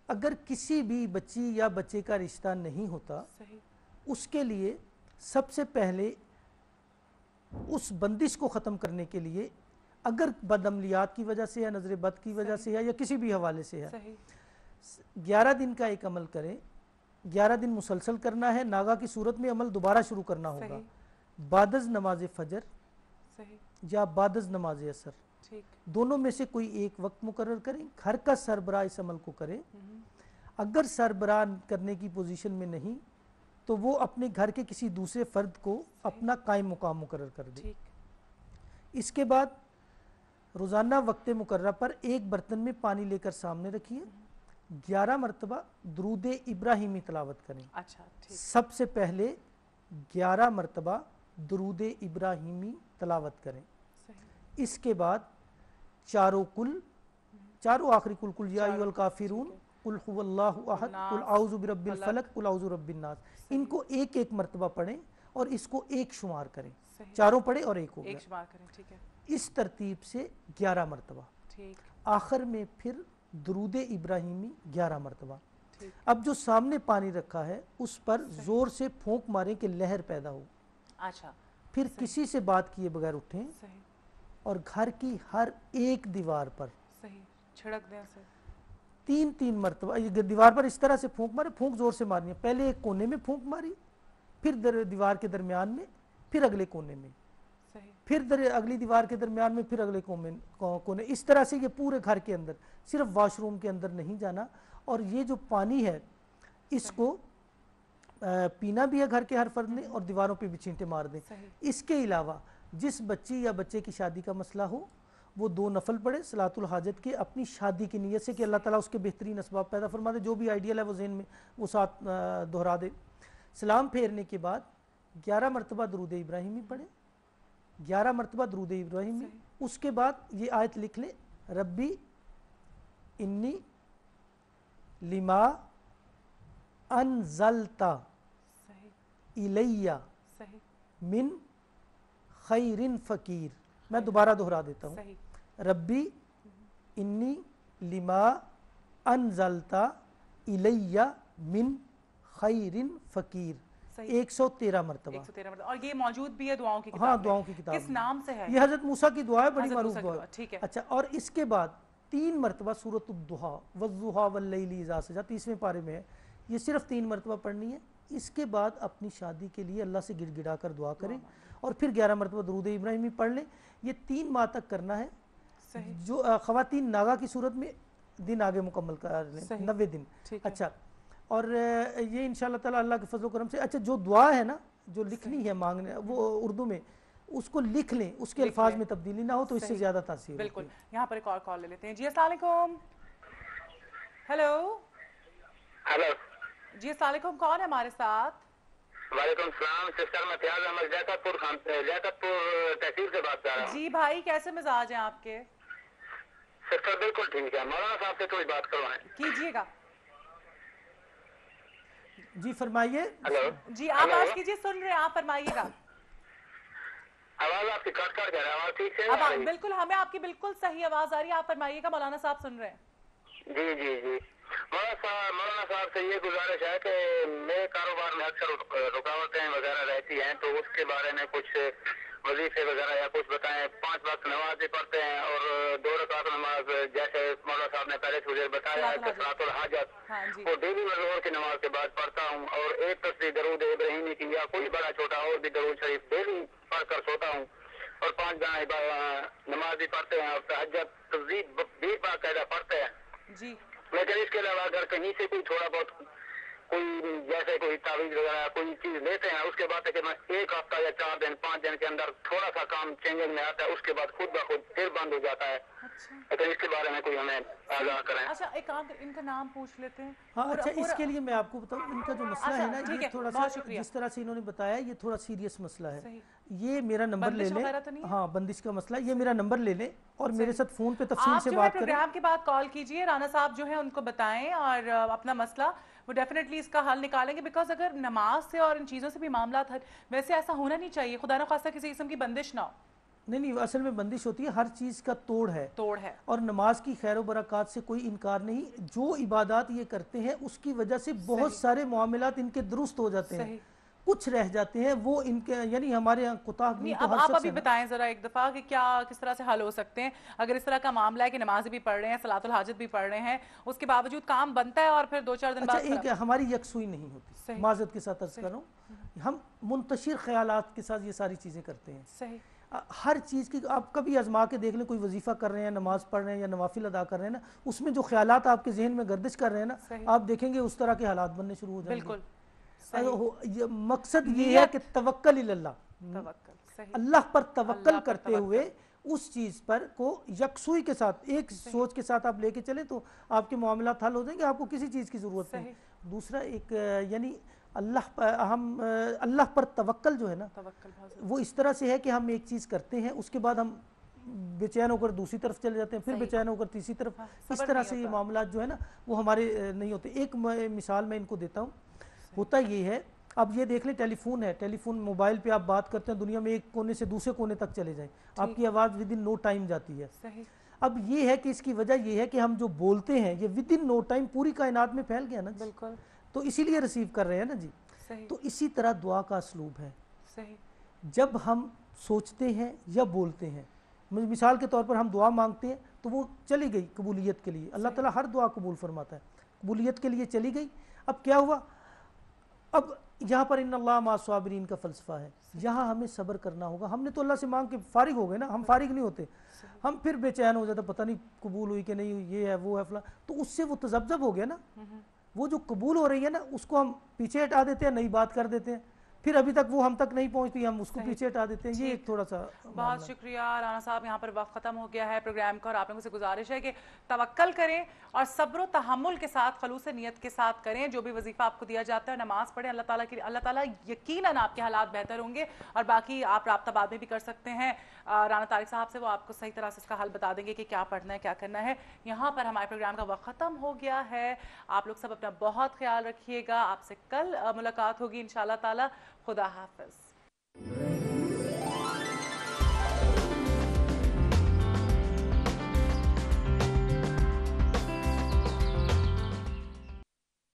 اگر کسی بھی بچی یا بچے کا رشتہ نہیں ہوتا اس کے لیے سب سے پہلے اس بندش کو ختم کرنے کے لیے اگر بدعملیات کی وجہ سے ہے، نظر بد کی وجہ سے ہے یا کسی بھی حوالے سے ہے، 11 دن کا ایک عمل کریں، 11 دن مسلسل کرنا ہے، ناغا کی صورت میں عمل دوبارہ شروع کرنا ہوگا، بعد از نماز فجر یا بعد از نماز عصر، دونوں میں سے کوئی ایک وقت مقرر کریں، گھر کا سربراہ اس عمل کو کرے۔ اگر سربراہ کرنے کی پوزیشن میں نہیں تو وہ اپنے گھر کے کسی دوسرے فرد کو اپنا قائم مقام مقرر کر دے۔ اس کے بعد روزانہ وقت مقررہ پر ایک برتن میں پانی لے کر سامنے رکھیے، 11 مرتبہ درود ابراہیمی تلاوت کریں۔ سب سے پہلے 11 مرتبہ درود ابراہیمی تلاوت کریں۔ اس کے بعد چاروں آخری کل یا ایھا الکافرون، قل هو اللہ احد، قل اعوذ برب الفلق، قل اعوذ برب الناس، ان کو ایک ایک مرتبہ پڑھیں اور اس کو ایک شمار کریں، چاروں پڑھیں اور ایک ہو گیا، اس ترتیب سے 11 مرتبہ۔ آخر میں پھر درود ابراہیمی 11 مرتبہ۔ اب جو سامنے پانی رکھا ہے اس پر زور سے پھونک ماریں کہ لہر پیدا ہو، پھر کسی سے بات کیے بغیر اٹھیں اور گھر کی ہر ایک دیوار پر چھڑک دیں اسے 3 مرتبہ، دیوار پر اس طرح سے پھونک مارے، پھونک زور سے مارنی ہے، پہلے ایک کونے میں پھونک ماری، پھر دیوار کے درمیان میں، پھر اگلے کونے میں، پھر اگلی دیوار کے درمیان میں، پھر اگلے کونے، اس طرح سے یہ پورے گھر کے اندر، صرف واش روم کے اندر نہیں جانا۔ اور یہ جو پانی ہے اس کو پینا بھی ہے گھر کے ہر فرد نے اور دیواروں پہ بھی چھینٹے مار دیں۔ اس کے علاوہ جس بچی یا بچے کی شادی کا مسئلہ ہو وہ 2 نفل پڑھے صلاۃ الحاجت کے، اپنی شادی کی نیت سے کہ اللہ تعالیٰ اس کے بہترین اسباب پیدا فرما دے، جو بھی آئیڈیل ہے وہ ذہن میں وہ ساتھ دہرا دے۔ سلام پھیرنے کے بعد 11 مرتبہ درود ابراہیمی پڑھیں، 11 مرتبہ درود ابراہیمی۔ اس کے بعد یہ آیت لکھ لیں، ربی انی لما انزلت الی من خیر فقیر۔ میں دوبارہ دہرا دیتا ہوں، ربی انی لما انزلت الی من خیر فقیر، 113 مرتبہ۔ اور یہ موجود بھی ہے دعاؤں کی کتاب میں؟ ہاں، دعاؤں کی کتاب کس نام سے ہے؟ یہ حضرت موسیٰ کی دعا ہے، بڑی معروف دعا ہے۔ ٹھیک ہے، اچھا، اور اس کے بعد 3 مرتبہ سورۃ الضحیٰ والضحیٰ واللیل اذا سجیٰ، 30ویں پارے میں ہے، یہ صرف 3 مرتبہ پڑھنی ہے۔ اس کے بعد اپنی شادی کے لیے اللہ سے گڑ گڑا کر دعا کریں اور پھر 11 مرتبہ درود ابراہیمی پڑھ لیں۔ یہ 3 ماہ تک کرنا ہے۔ جو خواتین ناغا کی صورت میں دن آگے مکمل کر لیں، 90 دن۔ اچھا، اور یہ انشاءاللہ تعالیٰ اللہ کے فضل و کرم سے، اچھا جو دعا ہے نا جو لکھنی ہے مانگنے، وہ اردو میں اس کو لکھ لیں، اس کے الفاظ میں تبدیلی نہ ہو تو اس سے زیادہ تاثیر ہوتی ہے۔ بالکل۔ یہاں پر ایک اور کال لے لیتے ہیں۔ جی السلام علیکم۔ ہیلو جی السلام علیکم، کون ہے ہمارے ساتھ؟ وعلیکم السلام سسٹر، میں فیاض احمد لیاقت پور تحصیل سے بات کر رہا ہوں۔ جی بھائی، کیسے مزاج ہیں آپ کے؟ سسٹر بالکل ٹھیک ہے، مولانا صاحب سے کوئی بات کروائیں۔ کیجیے گا۔ جی فرمائیے۔ ہلو جی آپ آج کیجیے، سن رہے ہیں آپ، فرمائیے گا۔ آواز آپ کی کٹ کر رہا ہے، آواز ٹھیک سے اب بالکل ہمیں آپ کی بالکل صحیح آواز آ رہی ہے، آپ فرمائیے گا، مولانا صاحب سن رہے ہیں۔ جی جی جی، مولانا صاحب سے یہ گزارش ہے کہ میرے کاروبار میں اکثر رکاوٹیں وغیرہ رہتی ہیں، تو اس کے بارے میں کچھ وظیفے وغیرہ یا کچھ بتائیں۔ 5 وقت نماز بھی پڑھتے ہیں اور 2 رکعت نماز، جیسے مولانا صاحب نے پہلے مجھے بتایا ہے کہ صلاۃ الحاجت وہ ڈیلی میں ظہر کی نماز کے بعد پڑھتا ہوں، اور 1 تصویر درود ابراہیمی کی یا کوئی بڑا چھوٹا اور بھی درود شریف ڈیلی پڑھ کر سوتا ہوں، اور 5 نماز بھی پڑھتے ہیں اور تہجد تسبیح بھی باقاعدہ پڑھتے ہیں۔ جی، لیکن اس کے علاوہ اگر کہیں سے کوئی تھوڑا بہت کوئی جیسے کوئی تعویذ وغیرہ کوئی چیز لیتے ہیں، اس کے بعد کہ میں 1 ہفتہ یا 4 دن 5 دن کے اندر تھوڑا سا کام چینجنگ میں آتا ہے، اس کے بعد خود بخود پھر بند ہو جاتا ہے۔ لیکن اس کے بارے میں کوئی ہمیں آگاہ کریں۔ اچھا ایک کام، ان کا نام پوچھ لیتے ہیں۔ ہاں اچھا، اس کے لیے میں آپ کو بتاؤں، ان کا جو مسئلہ ہے نا یہ تھوڑا سا جس طرح سے انہوں نے بتایا یہ تھوڑا سیریس مسئلہ ہے۔ یہ میرا نمبر لے لیں، ہاں بندش کا مسئلہ، یہ میرا نمبر لے لیں اور میرے ساتھ فون پہ تفصیل سے بات کریں۔ پروگرام کے بعد کال کیجئے، رانا صاحب جو ہیں ان کو بتائیں اور اپنا مسئلہ وہ ڈیفینیٹلی اس کا حل نکالیں گے، بیکاز اگر نماز سے اور ان چیزوں سے بھی معاملات ویسے ایسا ہونا نہیں چاہیے، خدا نخواستہ کسی قسم کی بندش نہ ہو۔ نہیں اصل میں بندش ہوتی ہے، ہر چیز کا توڑ ہے، اور نماز کی خیر و برکات سے کوئی انکار نہیں. جو عبادات یہ کرتے ہیں اس کی وجہ سے بہت سارے معاملات ان کے درست ہو جاتے ہیں، کچھ رہ جاتے ہیں وہ ان کے یعنی ہمارے یہاں کوتاہ بین تو ہر آپ شخص ابھی بتائیں ذرا ایک دفعہ کہ کیا کس طرح سے حل ہو سکتے ہیں اگر اس طرح کا معاملہ ہے کہ نماز بھی پڑھ رہے ہیں، صلاۃ الحاجت بھی پڑھ رہے ہیں، اس کے باوجود کام بنتا ہے اور پھر 2-4 دن بعد اچھا ایک ہماری یکسوئی نہیں ہوتی، معذرت کے ساتھ عرض کر رہا ہوں، ہم منتشر خیالات کے ساتھ یہ ساری چیزیں کرتے ہیں. صحیح، ہر چیز کی آپ کبھی آزما کے دیکھ لیں، کوئی وظیفہ کر رہے ہیں، نماز پڑھ رہے ہیں یا نوافل ادا کر رہے ہیں نا، اس میں جو خیالات آپ کے ذہن میں گردش کر رہے ہیں نا، آپ دیکھیں گے اس طرح کے حالات بننے شروع ہو جائیں گے. مقصد یہ ہے کہ توکل اللہ، اللہ پر توکل کرتے ہوئے اس چیز پر کو یکسوئی کے ساتھ ایک سوچ کے ساتھ آپ لے کے چلیں تو آپ کے معاملات حل ہو جائیں گے، آپ کو کسی چیز کی ضرورت نہیں. دوسرا ایک یعنی اللہ پر توکل جو ہے نا وہ اس طرح سے ہے کہ ہم ایک چیز کرتے ہیں اس کے بعد ہم بے چین ہو کر دوسری طرف چلے جاتے ہیں، پھر بے چین ہو کر تیسری طرف، اس طرح سے یہ معاملات جو ہے نا وہ ہمارے نہیں ہوتے. ایک مثال میں ان کو دیتا ہوں، ہوتا یہ ہے اب یہ دیکھ لیں ٹیلی فون ہے، ٹیلی فون موبائل پہ آپ بات کرتے ہیں، دنیا میں ایک کونے سے دوسرے کونے تک چلے جائیں آپ کی آواز ودن نو ٹائم جاتی ہے. اب یہ ہے کہ اس کی وجہ یہ ہے کہ ہم جو بولتے ہیں یہ ودن نو ٹائم پوری کائنات میں پھیل گیا نا، بالکل، تو اسی لیے ریسیو کر رہے ہیں نا جی. تو اسی طرح دعا کا اسلوب ہے، جب ہم سوچتے ہیں یا بولتے ہیں، مثال کے طور پر ہم دعا مانگتے ہیں تو وہ چلی گئی قبولیت کے لیے، اللہ تعالیٰ ہر دعا قبول فرماتا ہے، قبولیت کے لیے چلی گئی. اب کیا ہوا، اب یہاں پر ان اللہ مع الصابرین کا فلسفہ ہے، یہاں ہمیں صبر کرنا ہوگا. ہم نے تو اللہ سے مانگ کے فارغ ہو گئے نا، ہم فارغ نہیں ہوتے، ہم پھر بے چین ہو جاتا پتہ نہیں قبول ہوئی کہ نہیں ہوئی، یہ ہے وہ ہے فلاں، تو اس سے وہ تذبذب ہو گیا نا. وہ جو قبول ہو رہی ہے نا اس کو ہم پیچھے ہٹا دیتے ہیں، نئی بات کر دیتے ہیں، پھر ابھی تک وہ ہم تک نہیں پہنچتی، ہم اس کو پیچھے ہٹا دیتے ہیں. یہ ایک تھوڑا سا بہت شکریہ رانا صاحب. یہاں پر وقت ختم ہو گیا ہے پروگرام کا، اور آپ لوگوں سے گزارش ہے کہ توکل کریں اور صبر و تحمل کے ساتھ خلوص نیت کے ساتھ کریں جو بھی وظیفہ آپ کو دیا جاتا ہے. نماز پڑھیں، اللہ تعالیٰ یقیناً آپ کے حالات بہتر ہوں گے. اور باقی آپ رابطہ بعد میں بھی کر سکتے ہیں رانا طارق صاحب سے، وہ آپ کو صحیح طرح سے اس کا حل بتا دیں گے کہ کیا پڑھنا ہے کیا کرنا ہے. یہاں پر ہمارے پروگرام کا وقت ختم ہو گیا ہے. آپ لوگ سب اپنا بہت خیال رکھیے گا. آپ سے کل ملاقات ہوگی انشاءاللہ تعالی. خدا حافظ.